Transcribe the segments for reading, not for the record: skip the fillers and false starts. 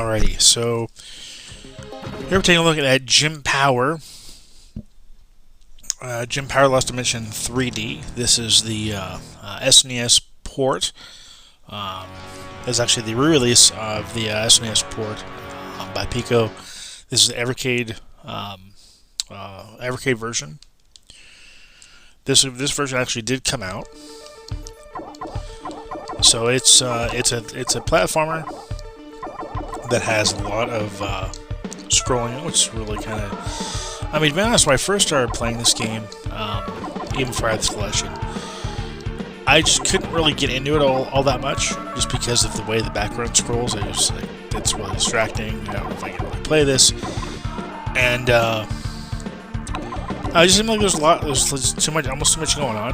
Alrighty, so here we're taking a look at Gym Power. Gym Power Lost Dimension 3D. This is the SNES port. It's actually the re-release of the SNES port by PIKO. This is the Evercade version. This version actually did come out. So it's a platformer that has a lot of scrolling, which is really kind of... I mean, to be honest, when I first started playing this game, even before I had this collection, I just couldn't really get into it all that much, just because of the way the background scrolls. I just like, it's really distracting. I don't know if I can really play this, and I just seemed like there's too much, almost too much going on.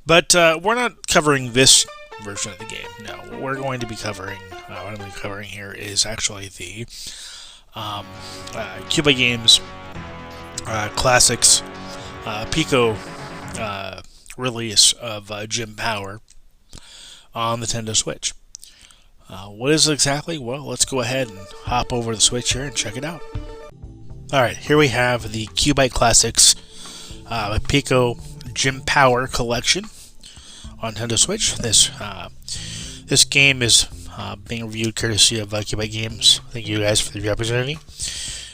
But we're not covering this version of the game. No, what we're going to be covering, what I'm going to be covering here is actually the QUByte Games Classics PIKO release of Gym Power on the Nintendo Switch. What is it exactly? Well, let's go ahead and hop over the Switch here and check it out. Alright, here we have the QUByte Classics PIKO Gym Power collection on Nintendo Switch. This game is being reviewed courtesy of QUByte Games. Thank you guys for the opportunity.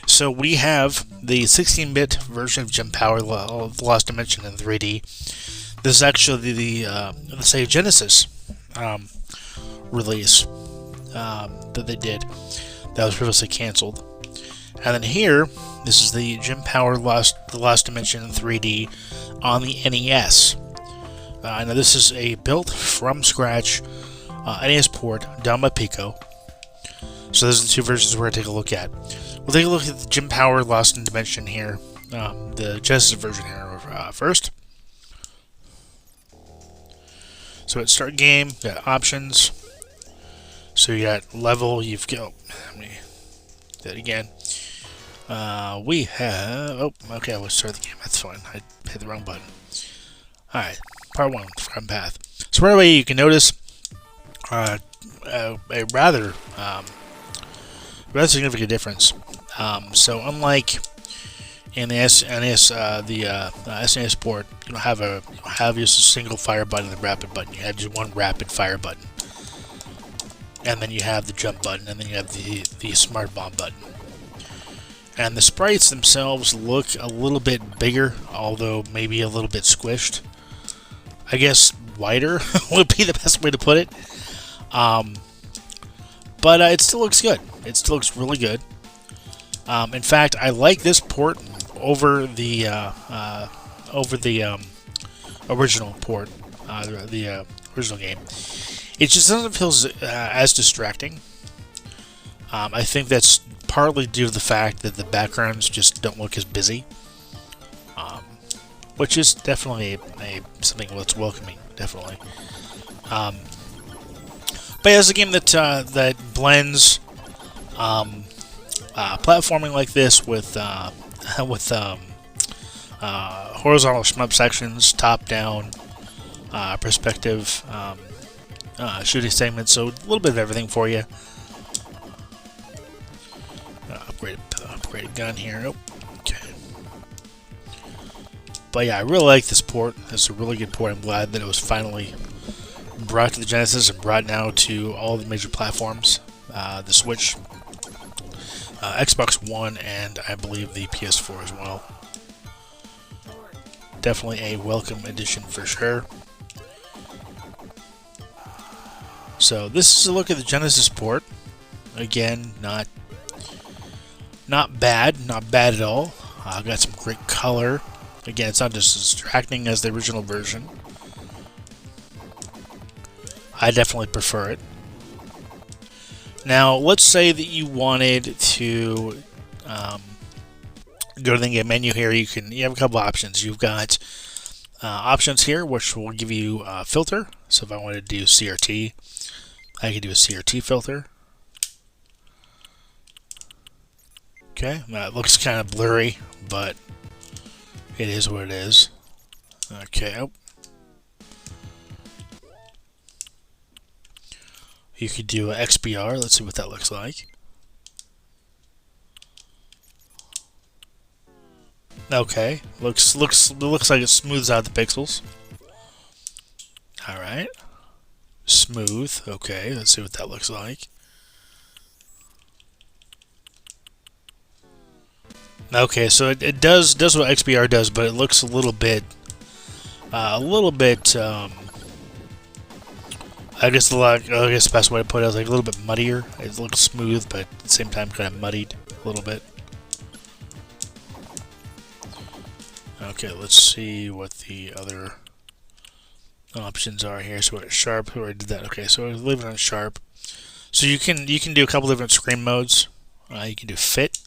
So we have the 16-bit version of Gym Power Lost Dimension in 3D. This is actually the Sega Genesis release that they did that was previously canceled. And then here, this is the Gym Power Lost Dimension in 3D on the NES. Now this is a built from scratch NES port done by PIKO. So those are the two versions we're going to take a look at. We'll take a look at the Gym Power Lost Dimension here, the Genesis version here first. So at start game, you got options. So you got level, you've got, let me do that again. We have, okay, we'll start the game, that's fine, I hit the wrong button. Alright, part 1, front path. So right away you can notice a rather significant difference. So unlike in the SNES port, you don't have just a single fire button and a rapid button. You have just one rapid fire button, and then you have the jump button, and then you have the smart bomb button. And the sprites themselves look a little bit bigger, although maybe a little bit squished. I guess wider would be the best way to put it. But it still looks good. It still looks really good. In fact, I like this port over the original port, the original game. It just doesn't feel as distracting. I think that's partly due to the fact that the backgrounds just don't look as busy, which is definitely something that's welcoming, definitely. But yeah, it's a game that blends platforming like this with horizontal shmup sections, top-down perspective shooting segments, so a little bit of everything for you. Upgraded gun here. Oh, okay. But yeah, I really like this port. It's a really good port. I'm glad that it was finally brought to the Genesis and brought now to all the major platforms. The Switch, Xbox One, and I believe the PS4 as well. Definitely a welcome addition for sure. So this is a look at the Genesis port. Again, not bad at all. Got some great color. Again, it's not just as distracting as the original version. I definitely prefer it. Now, let's say that you wanted to go to the game menu here. You have a couple options. You've got options here, which will give you a filter. So if I wanted to do CRT, I could do a CRT filter. Okay, that looks kind of blurry, but it is what it is. Okay. You could do a XBR. Let's see what that looks like. Okay, looks like it smooths out the pixels. All right, smooth. Okay, let's see what that looks like. Okay, so it does what XBR does, but it looks a little bit. I guess the best way to put it is like a little bit muddier. It looks smooth, but at the same time kind of muddied a little bit. Okay, let's see what the other options are here. So we're at sharp. We already did that. Okay, so we're leaving on sharp. So you can do a couple different screen modes. You can do fit.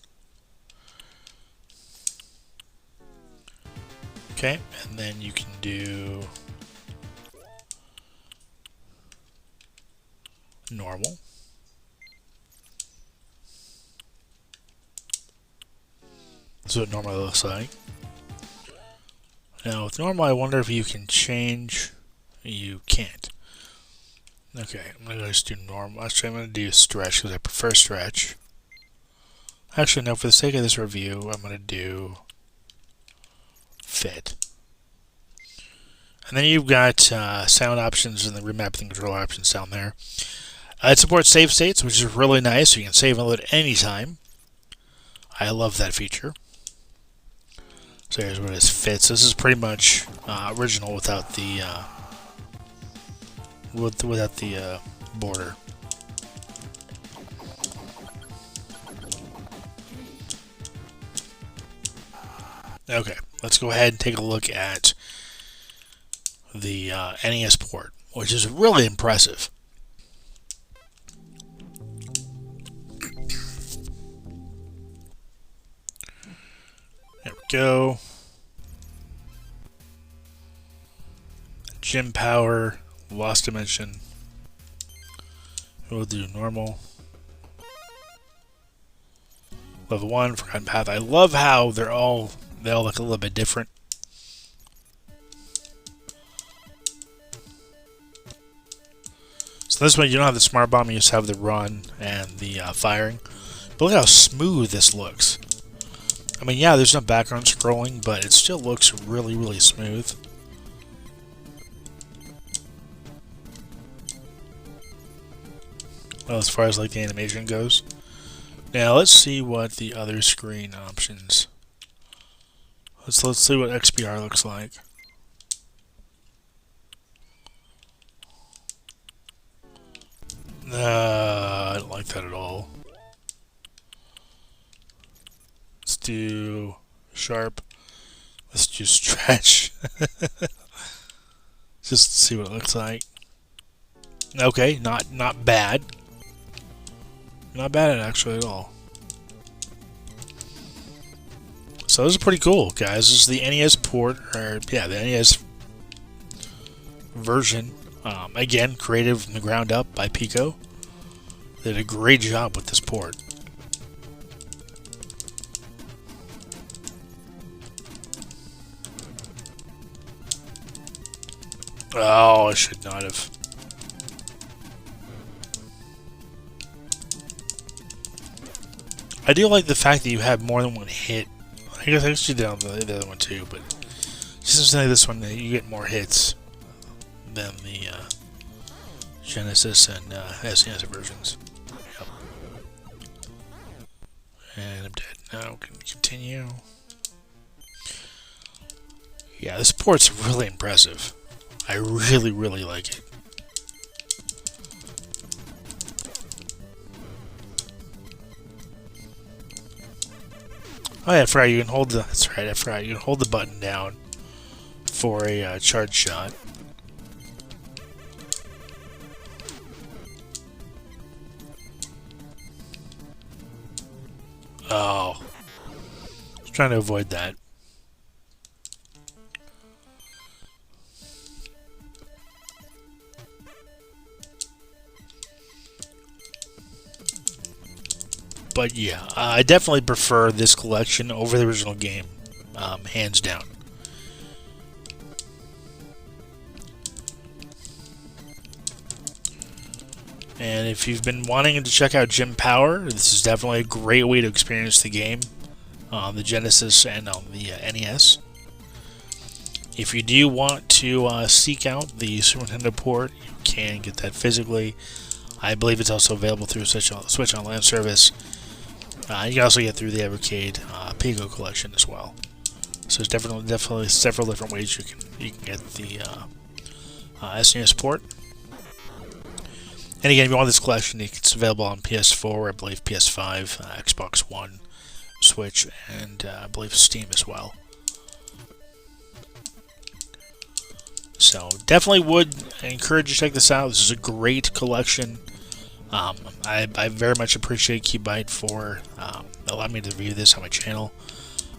Okay, and then you can do normal. That's what normal looks like. Now with normal, I wonder if you can change. You can't. Okay, I'm gonna just do normal. Actually, I'm gonna do stretch because I prefer stretch. Actually, no. For the sake of this review, I'm gonna do fit. And then you've got sound options and the remapping and control options down there. It supports save states, which is really nice. So you can save and load anytime. I love that feature. So here's what it fits. This is pretty much original without the border. Okay, let's go ahead and take a look at the NES port, which is really impressive. There we go. Gym power, lost dimension. We'll do normal. Level 1, forgotten path. I love how they all look a little bit different. So this one, you don't have the smart bomb, you just have the run and the firing. But look how smooth this looks. I mean, yeah, there's no background scrolling, but it still looks really, really smooth. Well, as far as like the animation goes. Now let's see what the other screen options. Let's see what XBR looks like. I don't like that at all. Let's do sharp. Let's do stretch. Just to see what it looks like. Okay, not bad. Not bad actually at all. So this is pretty cool, guys. This is the NES port, or yeah, the NES version. Again, created from the ground up by PIKO. They did a great job with this port. Oh, I should not have. I do like the fact that you have more than one hit. I guess you did on the other one too, but just like this one, you get more hits than the Genesis and SNES versions. Yep. And I'm dead. Now can continue. Yeah, this port's really impressive. I really, really like it. Oh yeah, I forgot you can hold the. That's right. I forgot you can hold the button down for a charge shot. Oh, I was trying to avoid that. But yeah, I definitely prefer this collection over the original game, hands down. And if you've been wanting to check out Jim Power, this is definitely a great way to experience the game on the Genesis and on the NES. If you do want to seek out the Super Nintendo port, you can get that physically. I believe it's also available through Switch Online service. You can also get through the Evercade PIKO collection as well. So there's definitely several different ways you can get the SNES port. And again, if you want this collection, it's available on PS4, I believe PS5, Xbox One, Switch, and I believe Steam as well. So definitely would encourage you to check this out. This is a great collection. I very much appreciate QUByte for allowing me to review this on my channel.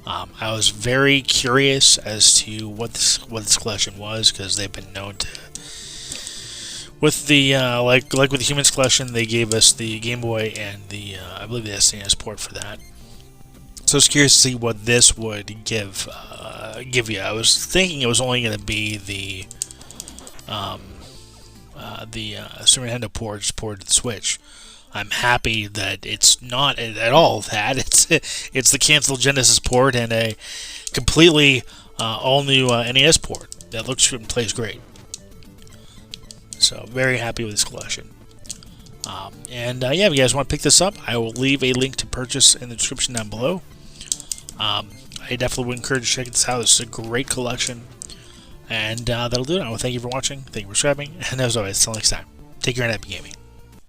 I was very curious as to what this collection was, because they've been known to, with the like with the Humans collection, they gave us the Game Boy and the I believe the SNES port for that. So I was curious to see what this would give you. I was thinking it was only going to be the Super Nintendo port ported to the Switch. I'm happy that it's not at all that. It's the canceled Genesis port and a completely all new NES port that looks and plays great. So very happy with this collection. Yeah, if you guys want to pick this up, I will leave a link to purchase in the description down below. I definitely would encourage you to check this out. This is a great collection. And that'll do it. I want to thank you for watching, thank you for subscribing, and as always, until next time, take care and happy gaming.